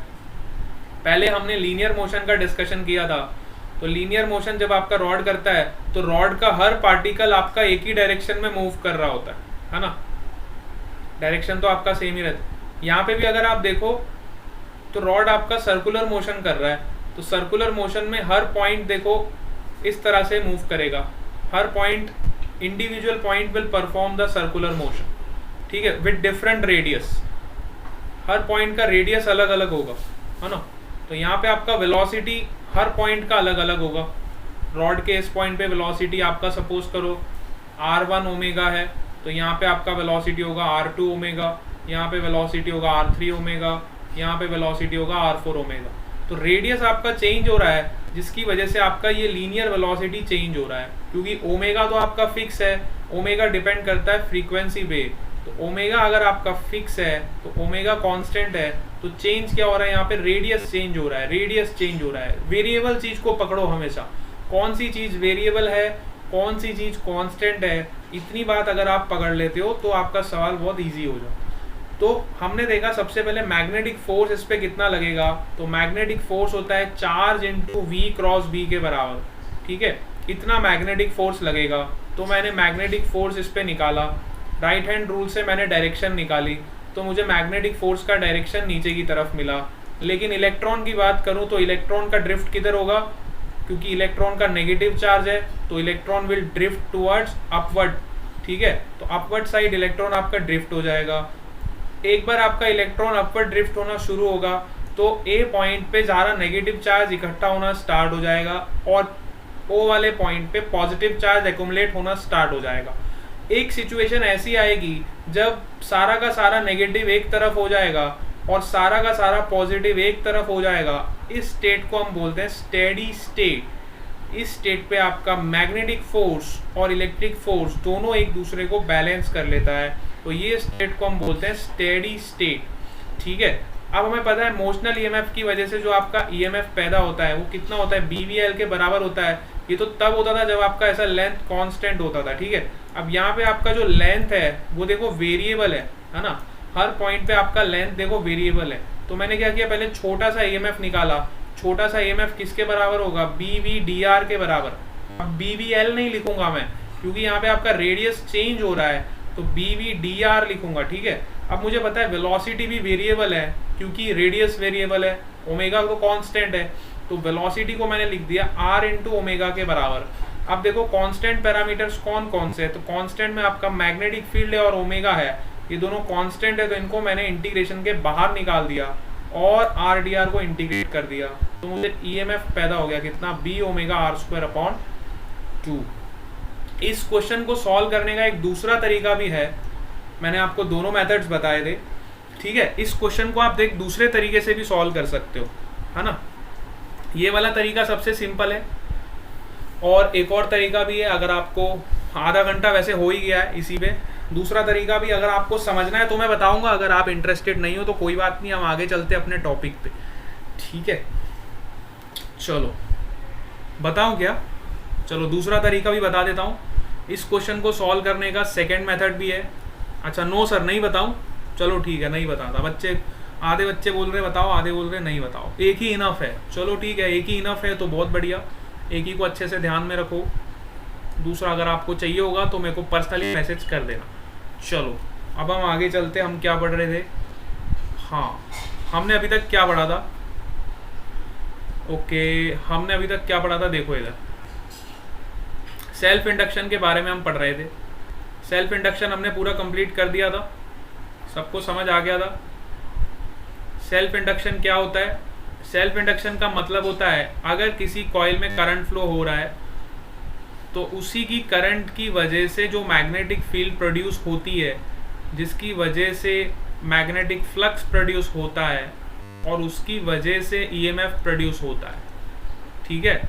पहले हमने लीनियर मोशन का डिस्कशन किया था, तो लीनियर मोशन जब आपका रॉड करता है तो रॉड का हर पार्टिकल आपका एक ही डायरेक्शन में मूव कर रहा होता है ना, डायरेक्शन तो आपका सेम ही रहता है। यहाँ पे भी अगर आप देखो तो रॉड आपका सर्कुलर मोशन कर रहा है, तो सर्कुलर मोशन में हर पॉइंट देखो इस तरह से मूव करेगा, हर point individual point will perform the circular motion, ठीक है, विद डिफरेंट रेडियस। हर पॉइंट का रेडियस अलग अलग होगा, है ना। तो यहाँ पे आपका वेलोसिटी हर पॉइंट का अलग अलग होगा। रॉड के इस पॉइंट पे वेलोसिटी आपका सपोज करो r1 ओमेगा है, तो यहाँ पे आपका वेलोसिटी होगा r2 ओमेगा, यहाँ पे वेलोसिटी होगा r3 ओमेगा, यहाँ पे वेलोसिटी होगा r4 ओमेगा। तो रेडियस आपका चेंज हो रहा है, जिसकी वजह से आपका ये लीनियर वेलोसिटी चेंज हो रहा है, क्योंकि ओमेगा तो आपका फिक्स है, ओमेगा डिपेंड करता है फ्रीक्वेंसी पे। तो ओमेगा अगर आपका फिक्स है तो ओमेगा कांस्टेंट है, तो चेंज क्या हो रहा है यहाँ पे, रेडियस चेंज हो रहा है, रेडियस चेंज हो रहा है। वेरिएबल चीज को पकड़ो हमेशा, कौन सी चीज वेरिएबल है, कौन सी चीज कांस्टेंट है, इतनी बात अगर आप पकड़ लेते हो तो आपका सवाल बहुत इजी हो जाता है। तो हमने देखा सबसे पहले मैग्नेटिक फोर्स इस पे कितना लगेगा, तो मैग्नेटिक फोर्स होता है charge into V cross B के बराबर, ठीक है, इतना मैग्नेटिक फोर्स लगेगा। तो मैंने मैग्नेटिक फोर्स इस पे निकाला, राइट हैंड रूल से मैंने डायरेक्शन निकाली, तो मुझे मैग्नेटिक फोर्स का डायरेक्शन नीचे की तरफ मिला। लेकिन इलेक्ट्रॉन की बात करूं तो इलेक्ट्रॉन का ड्रिफ्ट किधर होगा, क्योंकि इलेक्ट्रॉन का नेगेटिव चार्ज है, तो electron will drift towards upward, ठीक है, तो अपवर्ड साइड इलेक्ट्रॉन आपका ड्रिफ्ट हो जाएगा। एक बार आपका इलेक्ट्रॉन अपवर्ड ड्रिफ्ट होना शुरू होगा तो ए पॉइंट पे ज़्यादा नेगेटिव चार्ज इकट्ठा होना स्टार्ट हो जाएगा और ओ वाले पॉइंट पे पॉजिटिव चार्ज एक्यूमुलेट होना स्टार्ट हो जाएगा। एक सिचुएशन ऐसी आएगी जब सारा का सारा नेगेटिव एक तरफ हो जाएगा और सारा का सारा पॉजिटिव एक तरफ हो जाएगा। इस स्टेट को हम बोलते हैं स्टेडी स्टेट। इस स्टेट पे आपका मैग्नेटिक फोर्स और इलेक्ट्रिक फोर्स दोनों एक दूसरे को बैलेंस कर लेता है, तो ये स्टेट को हम बोलते हैं स्टेडी स्टेट। ठीक है, अब हमें पता है मोशनल ईएमएफ की वजह से जो आपका ईएमएफ पैदा होता है वो कितना होता है, BVL के बराबर होता है। ये तो तब होता था जब आपका ऐसा लेंथ कांस्टेंट होता था। ठीक है, अब यहाँ पे आपका जो लेंथ है वो देखो वेरिएबल है ना, हर पॉइंट पे आपका लेंथ देखो वेरिएबल है। तो मैंने क्या किया, पहले छोटा सा ईएमएफ निकाला। छोटा सा ईएमएफ किसके बराबर होगा, BVDR के बराबर। अब BVL नहीं लिखूंगा मैं क्योंकि यहाँ पे आपका रेडियस चेंज हो रहा है, तो BVDR लिखूंगा। ठीक है, अब मुझे पता है वेलोसिटी भी वेरिएबल है क्योंकि रेडियस वेरिएबल है, ओमेगा तो कांस्टेंट है, तो वेलोसिटी को मैंने लिख दिया R इंटू ओमेगा के बराबर। अब देखो कांस्टेंट पैरामीटर्स कौन कौन से है, तो कांस्टेंट में आपका मैग्नेटिक फील्ड है और ओमेगा है, ये दोनों कांस्टेंट है, तो इनको मैंने इंटीग्रेशन के बाहर निकाल दिया और RDR को इंटीग्रेट कर दिया, तो मुझे EMF पैदा हो गया कितना, B ओमेगा R²/2। इस क्वेश्चन को सॉल्व करने का एक दूसरा तरीका भी है, मैंने आपको दोनों मेथड्स बताए थे। ठीक है, इस क्वेश्चन को आप दूसरे तरीके से भी सॉल्व कर सकते हो, है ना। ये वाला तरीका सबसे सिंपल है और एक और तरीका भी है, अगर आपको आधा घंटा वैसे हो ही गया है इसी पे। दूसरा तरीका भी अगर आपको समझना है तो मैं बताऊंगा, अगर आप इंटरेस्टेड नहीं हो तो कोई बात नहीं, हम आगे चलते अपने टॉपिक पे। ठीक है, चलो बताऊं क्या, चलो दूसरा तरीका भी बता देता हूँ। इस क्वेश्चन को सॉल्व करने का सेकेंड मेथड भी है। अच्छा नो सर नहीं बताऊं, चलो ठीक है नहीं बताता। आधे बच्चे बोल रहे बताओ, आधे बोल रहे नहीं बताओ, एक ही इनफ है। चलो ठीक है, एक ही इनफ है तो बहुत बढ़िया, एक ही को अच्छे से ध्यान में रखो। दूसरा अगर आपको चाहिए होगा तो मेरे को पर्सनली मैसेज कर देना। चलो अब हम आगे चलते, हम क्या पढ़ रहे थे, हाँ हमने अभी तक क्या पढ़ा था, ओके हमने अभी तक क्या पढ़ा था, देखो इधर सेल्फ इंडक्शन के बारे में हम पढ़ रहे थे। सेल्फ इंडक्शन हमने पूरा कंप्लीट कर दिया था, सबको समझ आ गया था। सेल्फ इंडक्शन क्या होता है, सेल्फ इंडक्शन का मतलब होता है अगर किसी कॉइल में करंट फ्लो हो रहा है तो उसी की करंट की वजह से जो मैग्नेटिक फील्ड प्रोड्यूस होती है, जिसकी वजह से मैग्नेटिक फ्लक्स प्रोड्यूस होता है और उसकी वजह से ईएमएफ प्रोड्यूस होता है। ठीक है,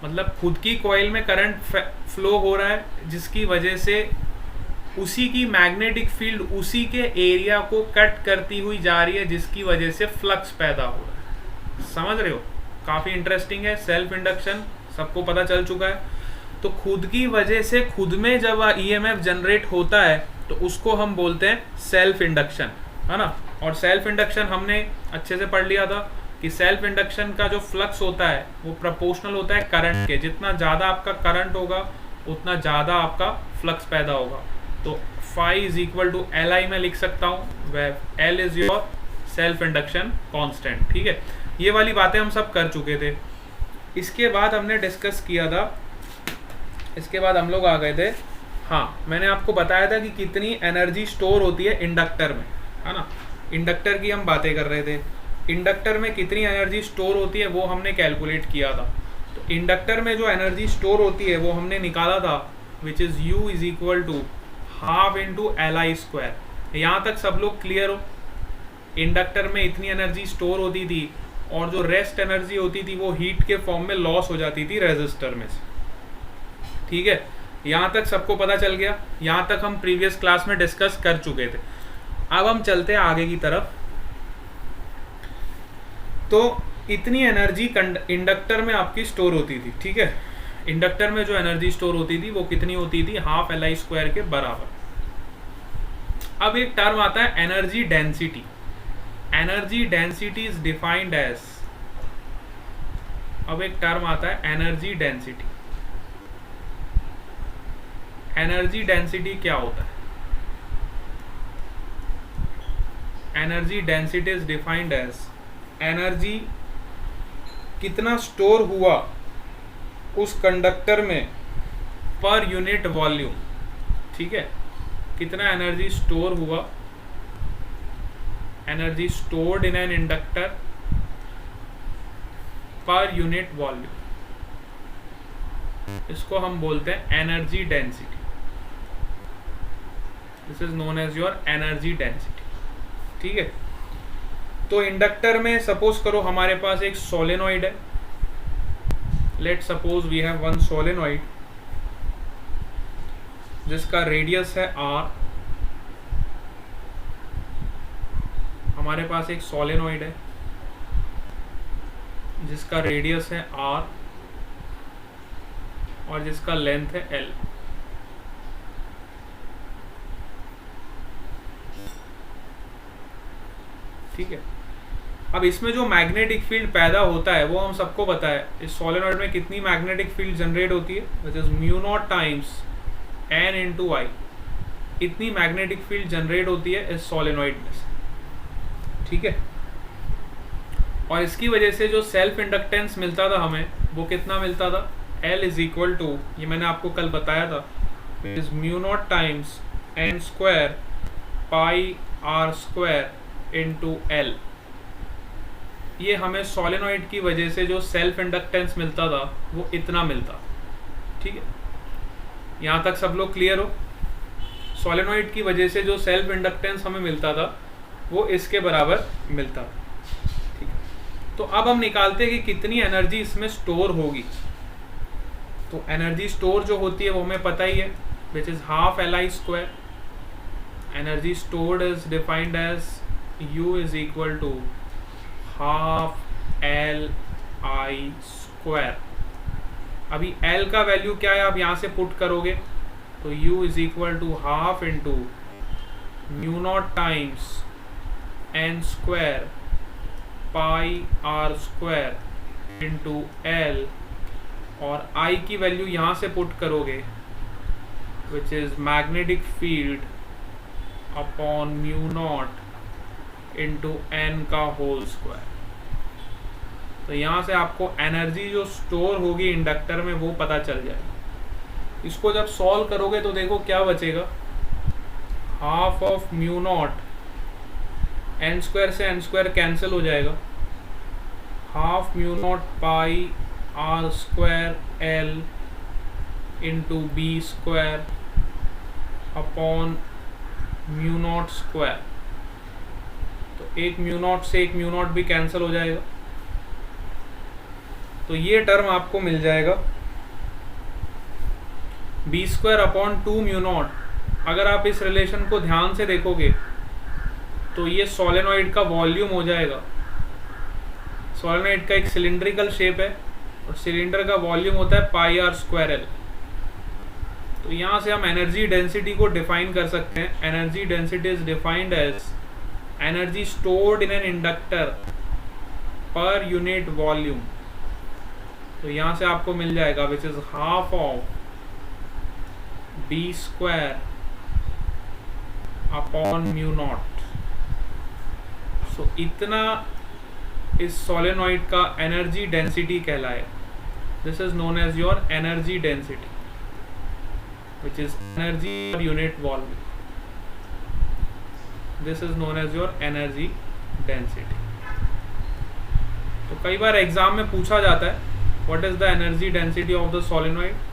मतलब खुद की कॉइल में करंट फ्लो हो रहा है जिसकी वजह से उसी की मैग्नेटिक फील्ड उसी के एरिया को कट करती हुई जा रही है, जिसकी वजह से फ्लक्स पैदा हो रहा है। समझ रहे हो, काफ़ी इंटरेस्टिंग है। सेल्फ इंडक्शन सबको पता चल चुका है। तो खुद की वजह से खुद में जब ईएमएफ जनरेट होता है तो उसको हम बोलते हैं सेल्फ इंडक्शन, है ना। और सेल्फ इंडक्शन हमने अच्छे से पढ़ लिया था कि सेल्फ इंडक्शन का जो फ्लक्स होता है वो प्रोपोर्शनल होता है करंट के। जितना ज़्यादा आपका करंट होगा उतना ज़्यादा आपका फ्लक्स पैदा होगा। तो phi is equal to Li में लिख सकता हूँ, वह L is your self induction constant. ठीक है, ये वाली बातें हम सब कर चुके थे। इसके बाद हमने डिस्कस किया था, इसके बाद हम लोग आ गए थे, हाँ मैंने आपको बताया था कि कितनी एनर्जी स्टोर होती है इंडक्टर में, है ना। इंडक्टर की हम बातें कर रहे थे, इंडक्टर में कितनी एनर्जी स्टोर होती है वो हमने कैलकुलेट किया था। तो इंडक्टर में जो एनर्जी स्टोर होती है वो हमने निकाला था, which is U is equal to half into Li²। यहाँ तक सब लोग क्लियर हो, इंडक्टर में इतनी एनर्जी स्टोर होती थी और जो रेस्ट एनर्जी होती थी वो हीट के फॉर्म में लॉस हो जाती थी रेजिस्टर में से। ठीक है, यहाँ तक सबको पता चल गया, यहाँ तक हम प्रीवियस क्लास में डिस्कस कर चुके थे। अब हम चलते हैं आगे की तरफ। तो इतनी एनर्जी इंडक्टर में आपकी स्टोर होती थी। ठीक है, इंडक्टर में जो एनर्जी स्टोर होती थी वो कितनी होती थी, हाफ Li² के बराबर। अब एक टर्म आता है energy density. Energy density is defined as, अब एक टर्म आता है एनर्जी डेंसिटी। एनर्जी डेंसिटी क्या होता है, energy density is defined as energy कितना स्टोर हुआ उस कंडक्टर में पर यूनिट वॉल्यूम। ठीक है, कितना एनर्जी स्टोर हुआ, energy stored in an inductor per unit volume, इसको हम बोलते हैं energy density. This is known as your energy density. ठीक है, तो इंडक्टर में सपोज करो हमारे पास एक सोलेनॉइड है। Let suppose we have one solenoid जिसका रेडियस है r। हमारे पास एक सोलेनॉइड है जिसका रेडियस है r और जिसका लेंथ है l। ठीक है, अब इसमें जो मैग्नेटिक फील्ड पैदा होता है वो हम सबको पता है। इस सोलेनॉइड में कितनी मैग्नेटिक फील्ड जनरेट होती है, which is mu naught times n into I. इतनी मैग्नेटिक फील्ड जनरेट होती है इस सोलेनॉइड में से। ठीक है, और इसकी वजह से जो सेल्फ इंडक्टेंस मिलता था हमें, वो कितना मिलता था, L इज इक्वल टू, ये मैंने आपको कल बताया था, is mu naught times n square pi r square into L। ये हमें सोलेनॉइड की वजह से जो सेल्फ इंडक्टेंस मिलता था वो इतना मिलता। ठीक है, यहाँ तक सब लोग क्लियर हो। सोलेनॉइड की वजह से जो सेल्फ इंडक्टेंस हमें मिलता था वो इसके बराबर मिलता। ठीक है, तो अब हम निकालते हैं कि कितनी एनर्जी इसमें स्टोर होगी। तो एनर्जी स्टोर जो होती है वो हमें पता ही है, which is half Li square. Energy stored is defined as U is equal to half Li square. अभी L का वैल्यू क्या है, आप यहाँ से पुट करोगे तो U is equal to half into mu naught times n square pi r square into L, और I की वैल्यू यहाँ से पुट करोगे which is magnetic field upon mu naught into n का होल स्क्वायर। तो यहाँ से आपको एनर्जी जो स्टोर होगी इंडक्टर में वो पता चल जाएगी। इसको जब सॉल्व करोगे तो देखो क्या बचेगा, half of mu naught, n square से n स्क्वायर कैंसिल हो जाएगा, half mu naught pi r square L into B square upon mu naught square. तो एक म्यू नॉट से एक म्यू नॉट भी कैंसिल हो जाएगा, तो ये टर्म आपको मिल जाएगा B square upon 2 mu naught. अगर आप इस रिलेशन को ध्यान से देखोगे तो ये सोलेनॉइड का वॉल्यूम हो जाएगा। सोलेनॉइड का एक सिलिंड्रिकल शेप है और सिलेंडर का वॉल्यूम होता है पाई r स्क्वायर L। तो यहाँ से हम एनर्जी डेंसिटी को डिफाइन कर सकते हैं। Energy density is defined as energy stored in an inductor per unit volume. तो यहाँ से आपको मिल जाएगा which is half of B square upon mu naught. So इतना इस सोलेनॉइड का एनर्जी डेंसिटी कहलाए। This is known as your energy density which is energy per unit volume. This is known as your energy density. तो कई बार exam में पूछा जाता है what is the energy density of the solenoid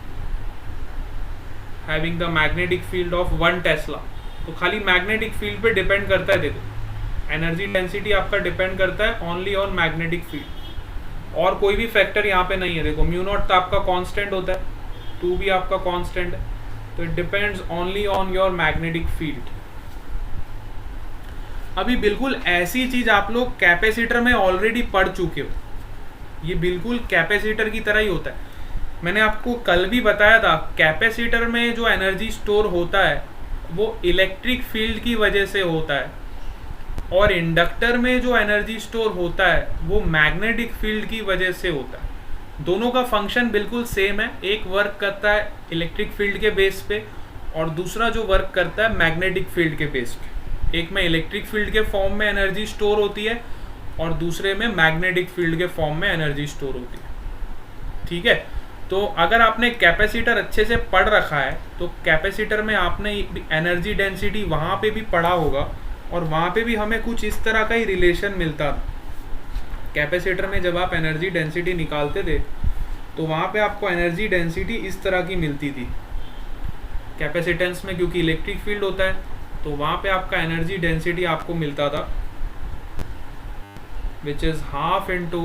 having the magnetic field of 1 Tesla। तो खाली magnetic field पे depend करता है। देखो एनर्जी डेंसिटी आपका डिपेंड करता है ओनली ऑन मैग्नेटिक फील्ड, और कोई भी फैक्टर यहाँ पे नहीं है। देखो म्यू नॉट तो आपका कांस्टेंट होता है, 2 भी आपका कांस्टेंट है, तो it depends only on your magnetic field. अभी बिल्कुल ऐसी चीज आप लोग कैपेसिटर में ऑलरेडी पढ़ चुके हो। ये बिल्कुल कैपेसिटर की तरह ही होता है। मैंने आपको कल भी बताया था, कैपेसिटर में जो एनर्जी स्टोर होता है वो इलेक्ट्रिक फील्ड की वजह से होता है, और इंडक्टर में जो एनर्जी स्टोर होता है वो मैग्नेटिक फील्ड की वजह से होता है। दोनों का फंक्शन बिल्कुल सेम है। एक वर्क करता है इलेक्ट्रिक फील्ड के बेस पे और दूसरा जो वर्क करता है मैग्नेटिक फील्ड के बेस पे। एक में इलेक्ट्रिक फील्ड के फॉर्म में एनर्जी स्टोर होती है और दूसरे में मैग्नेटिक फील्ड के फॉर्म में एनर्जी स्टोर होती है। ठीक है, तो अगर आपने कैपेसिटर अच्छे से पढ़ रखा है तो कैपेसिटर में आपने एनर्जी डेंसिटी वहाँ पे भी पढ़ा होगा, और वहाँ पे भी हमें कुछ इस तरह का ही रिलेशन मिलता था। कैपेसिटर में जब आप एनर्जी डेंसिटी निकालते थे तो वहाँ पे आपको एनर्जी डेंसिटी इस तरह की मिलती थी। कैपेसिटेंस में क्योंकि इलेक्ट्रिक फील्ड होता है तो वहाँ पे आपका एनर्जी डेंसिटी आपको मिलता था which is half into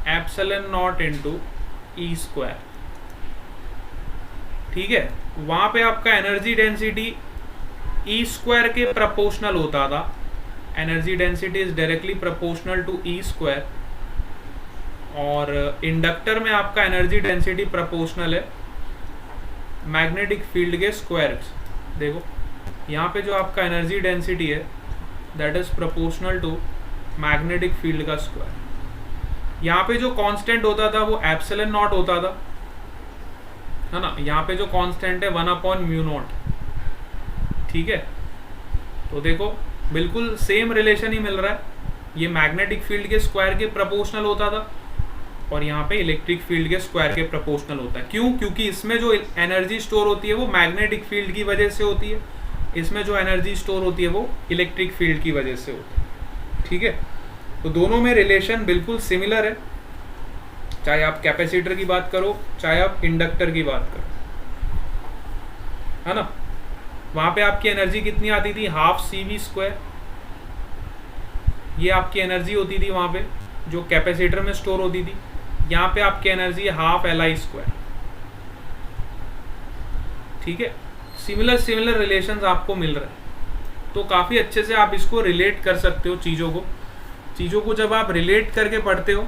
epsilon naught into E square. ठीक है, वहाँ पे आपका एनर्जी डेंसिटी ई स्क्वायर के प्रोपोर्शनल होता था। Energy density is directly proportional to E square. और इंडक्टर में आपका एनर्जी डेंसिटी प्रोपोर्शनल है मैग्नेटिक फील्ड के स्क्वायर। देखो यहाँ पे जो आपका एनर्जी डेंसिटी है that is proportional to magnetic field का स्क्वायर। यहाँ पे जो कांस्टेंट होता था वो एप्सिलॉन नॉट होता था, है ना। यहाँ पे जो कांस्टेंट है 1/μ0। ठीक है, तो देखो बिल्कुल सेम रिलेशन ही मिल रहा है। ये मैग्नेटिक फील्ड के स्क्वायर के प्रोपोर्शनल होता था और यहाँ पे इलेक्ट्रिक फील्ड के स्क्वायर के प्रोपोर्शनल होता है। क्यों? क्योंकि इसमें जो एनर्जी स्टोर होती है वो मैग्नेटिक फील्ड की वजह से होती है, इसमें जो एनर्जी स्टोर होती है वो इलेक्ट्रिक फील्ड की वजह से होती है। ठीक है, तो दोनों में रिलेशन बिल्कुल सिमिलर है, चाहे आप कैपेसिटर की बात करो चाहे आप इंडक्टर की बात करो, है ना। वहाँ पे आपकी एनर्जी कितनी आती थी? Half CV²। ये आपकी एनर्जी होती थी वहाँ पे जो कैपेसिटर में स्टोर होती थी। यहाँ पे आपकी एनर्जी हाफ Li²। ठीक है, सिमिलर रिलेशंस आपको मिल रहे हैं, तो काफ़ी अच्छे से आप इसको रिलेट कर सकते हो। चीज़ों को जब आप रिलेट करके पढ़ते हो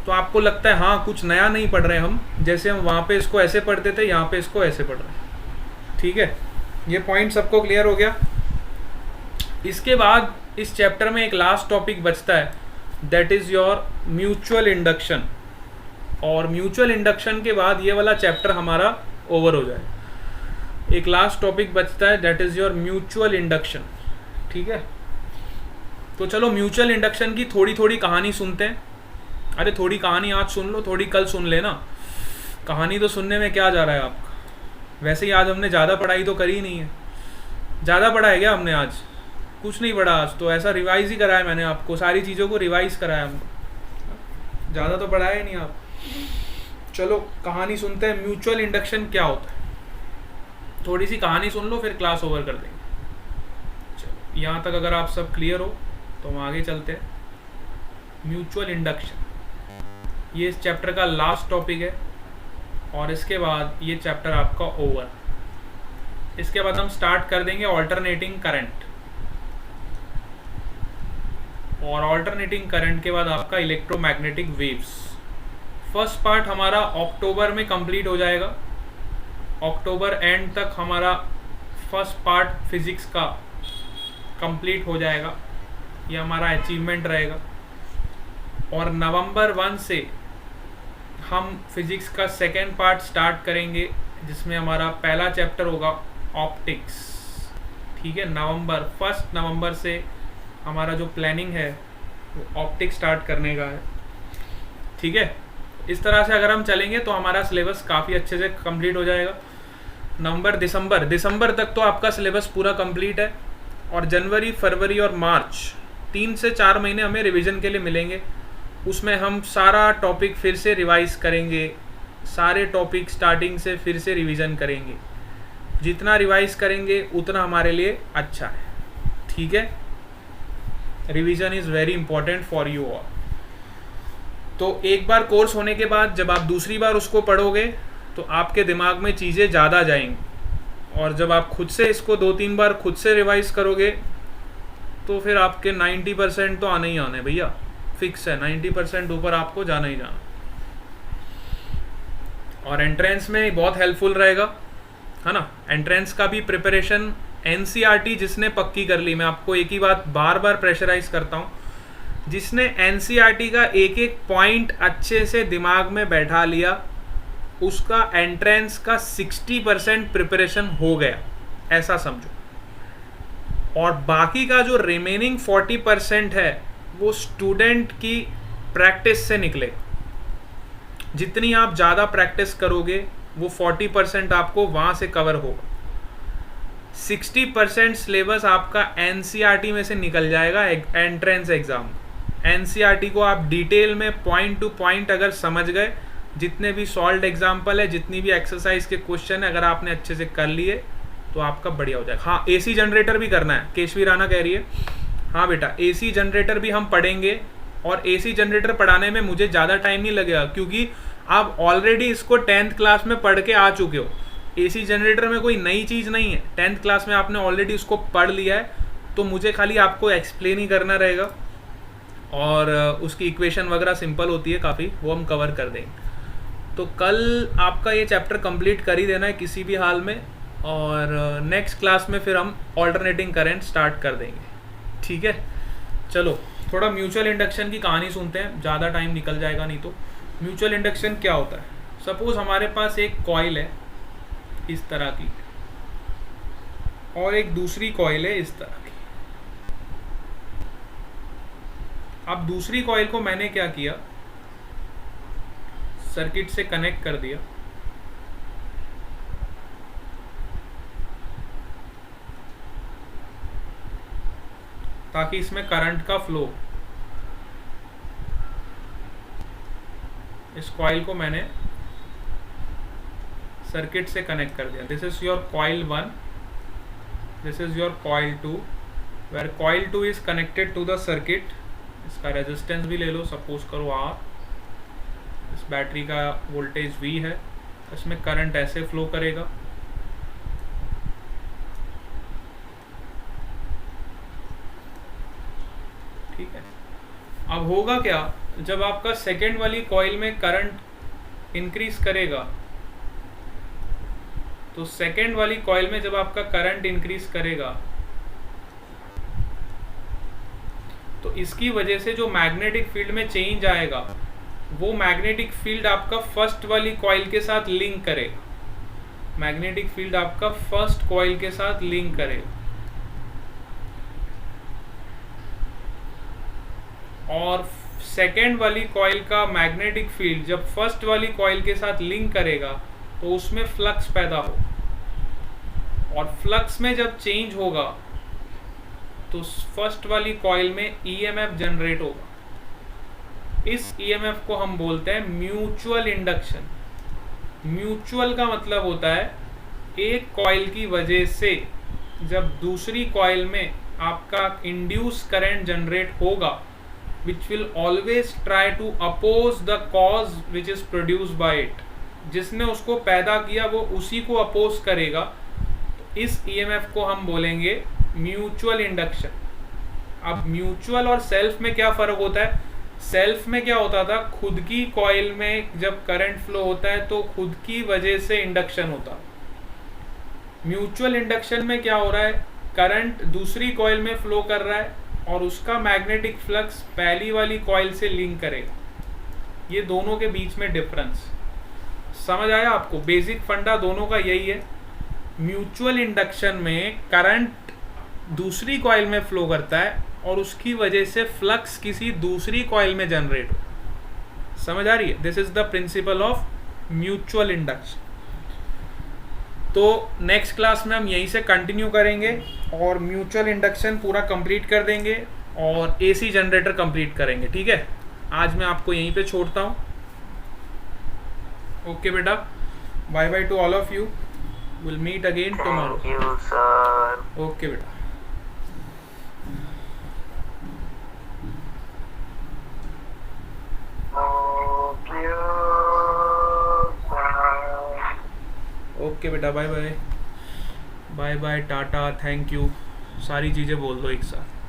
तो आपको लगता है हाँ कुछ नया नहीं पढ़ रहे हम, जैसे हम वहाँ पे इसको ऐसे पढ़ते थे यहाँ पे इसको ऐसे पढ़ रहे हैं। ठीक है, ये पॉइंट सबको क्लियर हो गया। इसके बाद इस चैप्टर में एक लास्ट टॉपिक बचता है that is your mutual induction. और म्यूचुअल इंडक्शन के बाद ये वाला चैप्टर हमारा ओवर हो जाए। एक लास्ट टॉपिक बचता है that is your mutual induction. ठीक है, तो चलो म्यूचुअल इंडक्शन की थोड़ी थोड़ी कहानी सुनते हैं। अरे थोड़ी कहानी आज सुन लो, थोड़ी कल सुन लेना। कहानी तो सुनने में क्या जा रहा है आपका? वैसे ही आज हमने ज़्यादा पढ़ाई तो करी नहीं है। ज़्यादा पढ़ा है क्या हमने आज? कुछ नहीं पढ़ा आज, तो ऐसा रिवाइज ही कराया मैंने आपको, सारी चीज़ों को रिवाइज कराया हमको, ज़्यादा तो पढ़ाया ही नहीं आप। चलो कहानी सुनते हैं, म्यूचुअल इंडक्शन क्या होता है। थोड़ी सी कहानी सुन लो फिर क्लास ओवर कर देंगे। चलो यहाँ तक अगर आप सब क्लियर हो तो हम आगे चलते हैं। म्यूचुअल इंडक्शन ये इस चैप्टर का लास्ट टॉपिक है और इसके बाद ये चैप्टर आपका ओवर। इसके बाद हम स्टार्ट कर देंगे ऑल्टरनेटिंग करंट, और ऑल्टरनेटिंग करंट के बाद आपका इलेक्ट्रोमैग्नेटिक वेव्स। फर्स्ट पार्ट हमारा अक्टूबर में कंप्लीट हो जाएगा। अक्टूबर एंड तक हमारा फर्स्ट पार्ट फिजिक्स का कंप्लीट हो जाएगा, ये हमारा अचीवमेंट रहेगा। और नवंबर 1 से हम फिजिक्स का सेकेंड पार्ट स्टार्ट करेंगे जिसमें हमारा पहला चैप्टर होगा ऑप्टिक्स। ठीक है, फर्स्ट नवंबर से हमारा जो प्लानिंग है वो ऑप्टिक्स स्टार्ट करने का है। ठीक है, इस तरह से अगर हम चलेंगे तो हमारा सिलेबस काफ़ी अच्छे से कंप्लीट हो जाएगा। दिसंबर तक तो आपका सिलेबस पूरा कंप्लीट है, और जनवरी, फरवरी और मार्च 3 से 4 महीने हमें रिवीजन के लिए मिलेंगे। उसमें हम सारा टॉपिक फिर से रिवाइज करेंगे, सारे टॉपिक स्टार्टिंग से फिर से रिवीजन करेंगे। जितना रिवाइज करेंगे उतना हमारे लिए अच्छा है। ठीक है, revision is very important for you all. तो एक बार कोर्स होने के बाद जब आप दूसरी बार उसको पढ़ोगे तो आपके दिमाग में चीज़ें ज़्यादा जाएंगी, और जब आप खुद से इसको 2-3 बार खुद से रिवाइज करोगे तो फिर आपके 90% तो आने ही आने भैया, फिक्स है। 90% ऊपर आपको जाना ही जाना। और एंट्रेंस में बहुत हेल्पफुल रहेगा, है ना। एंट्रेंस का भी प्रिपरेशन NCERT जिसने पक्की कर ली, मैं आपको एक ही बात बार बार प्रेशराइज करता हूँ, जिसने NCERT का एक एक पॉइंट अच्छे से दिमाग में बैठा लिया उसका एंट्रेंस का 60% प्रिपरेशन हो गया, ऐसा समझो। और बाकी का जो रिमेनिंग 40% है वो स्टूडेंट की प्रैक्टिस से निकले। जितनी आप ज़्यादा प्रैक्टिस करोगे वो 40% आपको वहाँ से कवर होगा। 60% सिलेबस आपका NCERT में से निकल जाएगा एंट्रेंस एग्ज़ाम। एनसीईआरटी को आप डिटेल में पॉइंट टू पॉइंट अगर समझ गए, जितने भी सॉल्व्ड एग्जाम्पल है, जितनी भी एक्सरसाइज के क्वेश्चन है, अगर आपने अच्छे से कर लिए तो आपका बढ़िया हो जाएगा। हाँ, एसी जनरेटर भी करना है, केशवी राणा कह रही है। हाँ बेटा, एसी जनरेटर भी हम पढ़ेंगे, और एसी जनरेटर पढ़ाने में मुझे ज़्यादा टाइम नहीं लगेगा, क्योंकि आप ऑलरेडी इसको 10th क्लास में पढ़ के आ चुके हो। एसी जनरेटर में कोई नई चीज़ नहीं है, 10th क्लास में आपने ऑलरेडी उसको पढ़ लिया है, तो मुझे खाली आपको एक्सप्लेन ही करना रहेगा, और उसकी इक्वेशन वगैरह सिंपल होती है काफ़ी, वो हम कवर कर देंगे। तो कल आपका ये चैप्टर कंप्लीट कर ही देना है किसी भी हाल में, और नेक्स्ट क्लास में फिर हम ऑल्टरनेटिंग करंट स्टार्ट कर देंगे, ठीक है। चलो थोड़ा म्यूचुअल इंडक्शन की कहानी सुनते हैं, ज़्यादा टाइम निकल जाएगा नहीं तो। म्यूचुअल इंडक्शन क्या होता है? सपोज हमारे पास एक कॉइल है इस तरह की, और एक दूसरी कॉइल है इस तरह की। अब दूसरी कॉइल को मैंने क्या किया, सर्किट से कनेक्ट कर दिया, ताकि इसमें करंट का फ्लो। इस कॉइल को मैंने सर्किट से कनेक्ट कर दिया। This is your coil 1, this is your coil 2, where coil 2 is connected to the circuit. इसका रेजिस्टेंस भी ले लो, सपोज करो R। इस बैटरी का वोल्टेज V है, इसमें करंट ऐसे फ्लो करेगा। ठीक है, अब होगा क्या, जब आपका सेकेंड वाली कॉइल में करंट इंक्रीज करेगा, तो सेकेंड वाली कॉइल में जब आपका करंट इंक्रीज करेगा, तो इसकी वजह से जो मैग्नेटिक फील्ड में चेंज आएगा, वो मैग्नेटिक फील्ड आपका फर्स्ट वाली कॉइल के साथ लिंक करेगा। मैग्नेटिक फील्ड आपका फर्स्ट कॉइल के साथ लिंक करेगा, और सेकेंड वाली कॉइल का मैग्नेटिक फील्ड जब फर्स्ट वाली कॉइल के साथ लिंक करेगा, तो उसमें फ्लक्स पैदा हो, और फ्लक्स में जब चेंज होगा, तो फर्स्ट वाली कॉइल में ईएमएफ जनरेट होगा। इस ईएमएफ को हम बोलते हैं म्यूचुअल इंडक्शन। म्यूचुअल का मतलब होता है एक कॉइल की वजह से जब दूसरी कॉइल में आपका इंड्यूस करंट जनरेट होगा, which will always try to oppose the cause which is produced by it। जिसने उसको पैदा किया वो उसी को अपोज करेगा, तो इस ईएमएफ को हम बोलेंगे म्यूचुअल इंडक्शन। अब म्यूचुअल और सेल्फ में क्या फ़र्क होता है? सेल्फ में क्या होता था, खुद की कॉइल में जब करंट फ्लो होता है तो खुद की वजह से इंडक्शन होता। म्यूचुअल इंडक्शन में क्या हो रहा है, करंट दूसरी कॉइल में फ्लो कर रहा है, और उसका मैग्नेटिक फ्लक्स पहली वाली कॉइल से लिंक करेगा। ये दोनों के बीच में डिफरेंस समझ आया आपको? बेसिक फंडा दोनों का यही है। म्यूचुअल इंडक्शन में करंट दूसरी कॉइल में फ्लो करता है, और उसकी वजह से फ्लक्स किसी दूसरी कॉइल में जनरेट हो। समझ आ रही है? This is the principle of mutual induction. तो नेक्स्ट क्लास में हम यहीं से कंटिन्यू करेंगे, और म्यूचुअल इंडक्शन पूरा कंप्लीट कर देंगे, और एसी जनरेटर कंप्लीट करेंगे। ठीक है, आज मैं आपको यहीं पे छोड़ता हूँ। ओके बेटा, bye bye to all of you, will meet again tomorrow. Thank you sir. Okay बेटा। ओके बेटा, bye bye, bye bye, tata, thank you, सारी चीज़ें बोल दो एक साथ।